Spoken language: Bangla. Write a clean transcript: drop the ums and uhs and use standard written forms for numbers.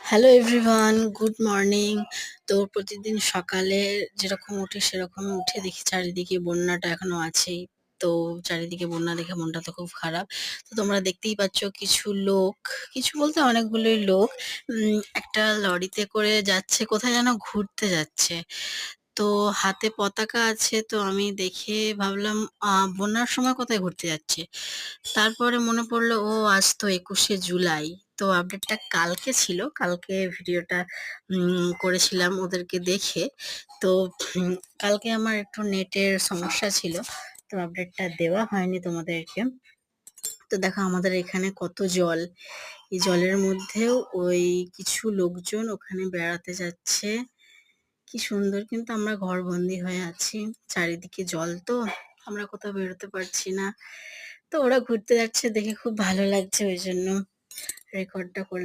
Hello everyone, good morning. তো প্রতিদিন সকালে যেরকম উঠি সেরকম উঠে দেখি চারিদিকে বন্যাটা এখনো আছেই। তো চারিদিকে বন্যা দেখে মনটা তো খুব খারাপ। তো তোমরা দেখতেই পাচ্ছ কিছু লোক, কিছু বলতে অনেকগুলোই লোক একটা লরিতে করে যাচ্ছে, কোথায় যেন ঘুরতে যাচ্ছে। তো হাতে পতাকা আছে, তো আমি দেখে ভাবলাম বন্যার সময় কোথায় ঘুরতে যাচ্ছে। তারপরে মনে পড়লো আজ তো ২১শে জুলাই। তো আপডেটটা কালকে ছিল। কালকে ভিডিওটা করেছিলাম ওদেরকে দেখে। তো উম কালকে আমার একটু নেটের সমস্যা ছিল। তো আপডেটটা দেওয়া হয়নি তোমাদেরকে। তো দেখো আমাদের এখানে কত জল। এই জলের মধ্যেও ওই কিছু লোকজন ওখানে বেড়াতে যাচ্ছে। কি সুন্দর, কিন্তু আমরা ঘরবন্দি হয়ে আছি। চারিদিকে জল, তো আমরা কোথাও বেরোতে পারছি না। তো ওরা ঘুরতে যাচ্ছে দেখে খুব ভালো লাগছে, ওই জন্য রেকর্ডটা করলাম।